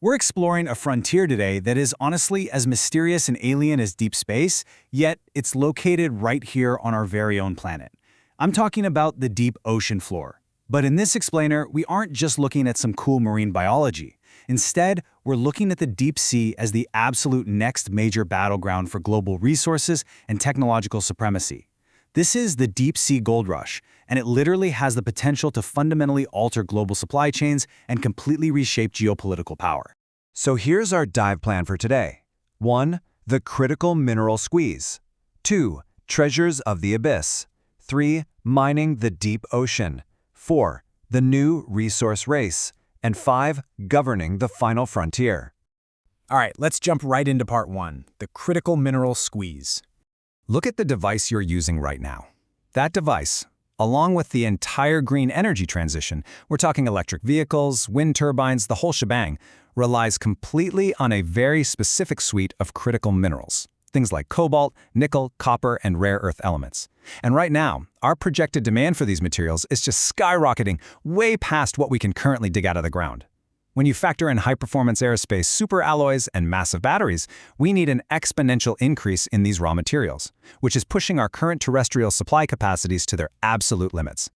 We're exploring a frontier today that is honestly as mysterious and alien as deep space, yet it's located right here on our very own planet. I'm talking about the deep ocean floor. But in this explainer, we aren't just looking at some cool marine biology. Instead, we're looking at the deep sea as the absolute next major battleground for global resources and technological supremacy. This is the deep sea gold rush, and it literally has the potential to fundamentally alter global supply chains and completely reshape geopolitical power. So here's our dive plan for today. 1. The critical mineral squeeze. 2. Treasures of the abyss. 3. Mining the deep ocean. 4. The new resource race. And 5. Governing the final frontier. All right, let's jump right into part 1, the critical mineral squeeze. Look at the device you're using right now. That device, along with the entire green energy transition, we're talking electric vehicles, wind turbines, the whole shebang, relies completely on a very specific suite of critical minerals. Things like cobalt, nickel, copper, and rare earth elements. And right now, our projected demand for these materials is just skyrocketing way past what we can currently dig out of the ground. When you factor in high-performance aerospace superalloys and massive batteries, we need an exponential increase in these raw materials, which is pushing our current terrestrial supply capacities to their absolute limits.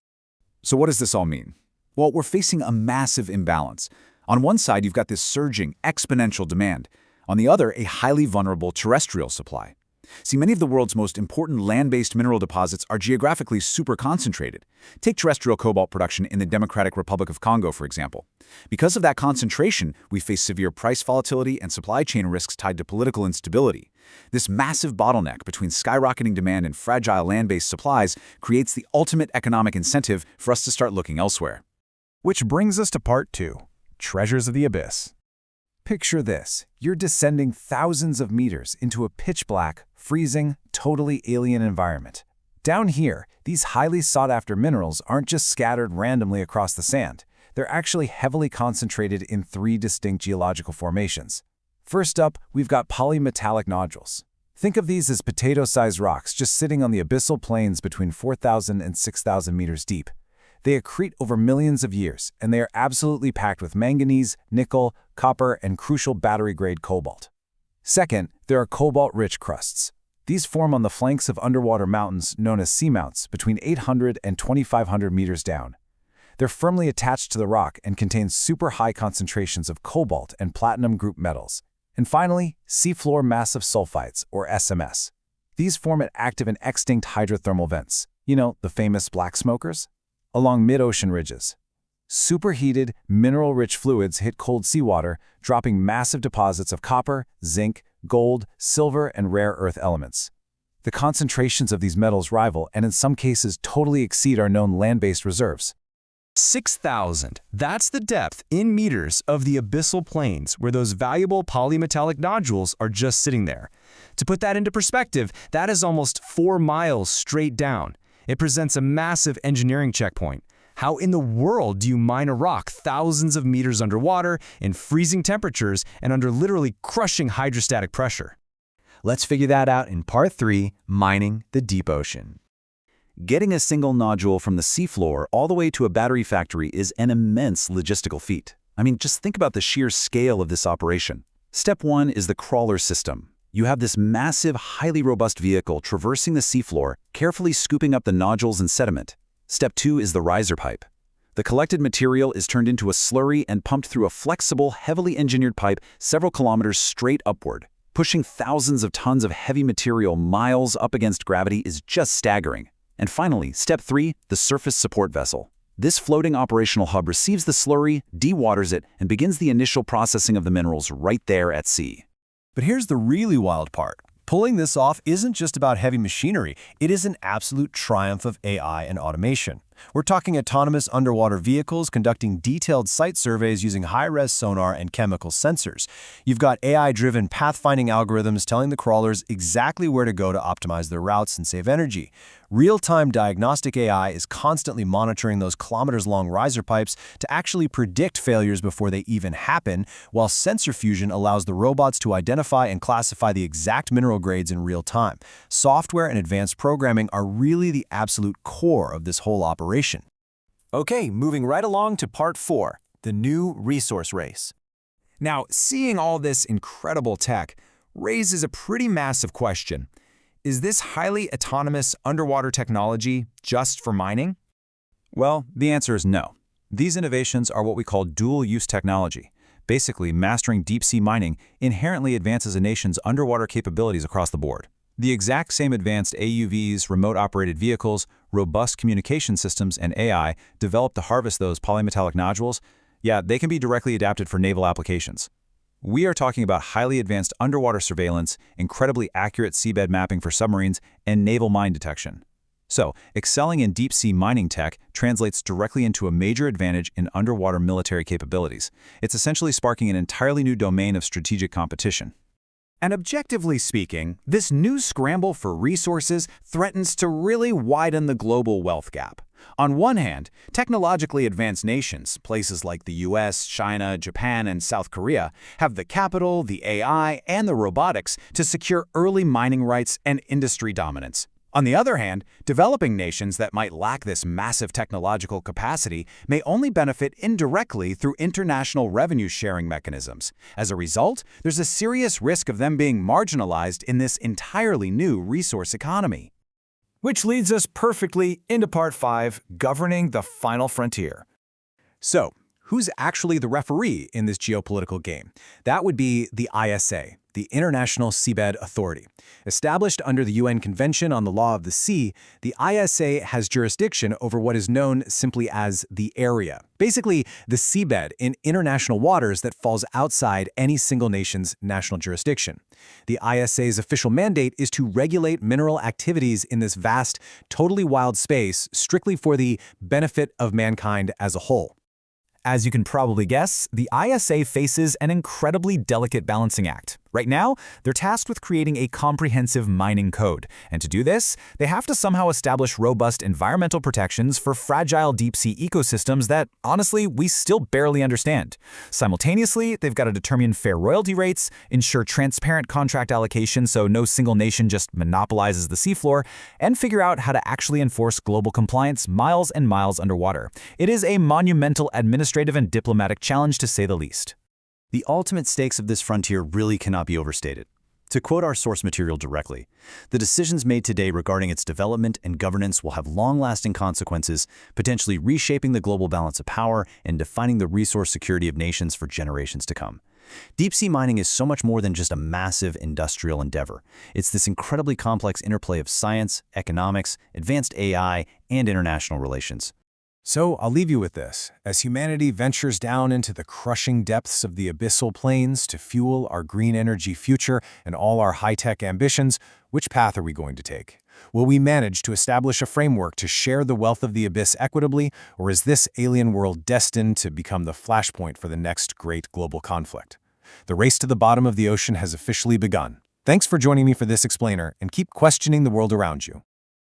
So what does this all mean? Well, we're facing a massive imbalance. On one side, you've got this surging, exponential demand. On the other, a highly vulnerable terrestrial supply. See, many of the world's most important land-based mineral deposits are geographically super concentrated. Take terrestrial cobalt production in the Democratic Republic of Congo, for example. Because of that concentration, we face severe price volatility and supply chain risks tied to political instability. This massive bottleneck between skyrocketing demand and fragile land-based supplies creates the ultimate economic incentive for us to start looking elsewhere. Which brings us to part 2, treasures of the abyss. Picture this. You're descending thousands of meters into a pitch-black, freezing, totally alien environment. Down here, these highly sought-after minerals aren't just scattered randomly across the sand. They're actually heavily concentrated in 3 distinct geological formations. First up, we've got polymetallic nodules. Think of these as potato-sized rocks just sitting on the abyssal plains between 4,000 and 6,000 meters deep. They accrete over millions of years, and they are absolutely packed with manganese, nickel, copper, and crucial battery-grade cobalt. Second, there are cobalt-rich crusts. These form on the flanks of underwater mountains known as seamounts between 800 and 2,500 meters down. They're firmly attached to the rock and contain super high concentrations of cobalt and platinum group metals. And finally, seafloor massive sulfides, or SMS. These form at active and extinct hydrothermal vents. You know, the famous black smokers? Along mid-ocean ridges. Superheated, mineral-rich fluids hit cold seawater, dropping massive deposits of copper, zinc, gold, silver, and rare earth elements. The concentrations of these metals rival and in some cases totally exceed our known land-based reserves. 6,000. That's the depth in meters of the abyssal plains where those valuable polymetallic nodules are just sitting there. To put that into perspective, that is almost 4 miles straight down. It presents a massive engineering checkpoint. How in the world do you mine a rock thousands of meters underwater, in freezing temperatures, and under literally crushing hydrostatic pressure? Let's figure that out in part 3, mining the deep ocean. Getting a single nodule from the seafloor all the way to a battery factory is an immense logistical feat. I mean, just think about the sheer scale of this operation. Step 1 is the crawler system. You have this massive, highly robust vehicle traversing the seafloor, carefully scooping up the nodules and sediment. Step 2 is the riser pipe. The collected material is turned into a slurry and pumped through a flexible, heavily engineered pipe several kilometers straight upward. Pushing thousands of tons of heavy material miles up against gravity is just staggering. And finally, step 3, the surface support vessel. This floating operational hub receives the slurry, dewaters it, and begins the initial processing of the minerals right there at sea. But here's the really wild part. Pulling this off isn't just about heavy machinery, it is an absolute triumph of AI and automation. We're talking autonomous underwater vehicles conducting detailed site surveys using high-res sonar and chemical sensors. You've got AI-driven pathfinding algorithms telling the crawlers exactly where to go to optimize their routes and save energy. Real-time diagnostic AI is constantly monitoring those kilometers-long riser pipes to actually predict failures before they even happen, while sensor fusion allows the robots to identify and classify the exact mineral grades in real time. Software and advanced programming are really the absolute core of this whole operation. Okay, moving right along to part 4, the new resource race. Now, seeing all this incredible tech raises a pretty massive question. Is this highly autonomous underwater technology just for mining? Well, the answer is no. These innovations are what we call dual-use technology. Basically, mastering deep-sea mining inherently advances a nation's underwater capabilities across the board. The exact same advanced AUVs, remote-operated vehicles, robust communication systems, and AI developed to harvest those polymetallic nodules, yeah, they can be directly adapted for naval applications. We are talking about highly advanced underwater surveillance, incredibly accurate seabed mapping for submarines, and naval mine detection. So, excelling in deep-sea mining tech translates directly into a major advantage in underwater military capabilities. It's essentially sparking an entirely new domain of strategic competition. And objectively speaking, this new scramble for resources threatens to really widen the global wealth gap. On one hand, technologically advanced nations, places like the US, China, Japan, and South Korea, have the capital, the AI, and the robotics to secure early mining rights and industry dominance. On the other hand, developing nations that might lack this massive technological capacity may only benefit indirectly through international revenue-sharing mechanisms. As a result, there's a serious risk of them being marginalized in this entirely new resource economy. Which leads us perfectly into Part 5, Governing the Final Frontier. So, who's actually the referee in this geopolitical game? That would be the ISA, the International Seabed Authority. Established under the UN Convention on the Law of the Sea, the ISA has jurisdiction over what is known simply as the area. Basically, the seabed in international waters that falls outside any single nation's national jurisdiction. The ISA's official mandate is to regulate mineral activities in this vast, totally wild space strictly for the benefit of mankind as a whole. As you can probably guess, the ISA faces an incredibly delicate balancing act. Right now, they're tasked with creating a comprehensive mining code, and to do this, they have to somehow establish robust environmental protections for fragile deep-sea ecosystems that, honestly, we still barely understand. Simultaneously, they've got to determine fair royalty rates, ensure transparent contract allocation so no single nation just monopolizes the seafloor, and figure out how to actually enforce global compliance miles and miles underwater. It is a monumental administrative and diplomatic challenge, to say the least. The ultimate stakes of this frontier really cannot be overstated. To quote our source material directly, the decisions made today regarding its development and governance will have long-lasting consequences, potentially reshaping the global balance of power and defining the resource security of nations for generations to come. Deep-sea mining is so much more than just a massive industrial endeavor. It's this incredibly complex interplay of science, economics, advanced AI, and international relations. So I'll leave you with this. As humanity ventures down into the crushing depths of the abyssal plains to fuel our green energy future and all our high-tech ambitions, which path are we going to take? Will we manage to establish a framework to share the wealth of the abyss equitably, or is this alien world destined to become the flashpoint for the next great global conflict? The race to the bottom of the ocean has officially begun. Thanks for joining me for this explainer, and keep questioning the world around you.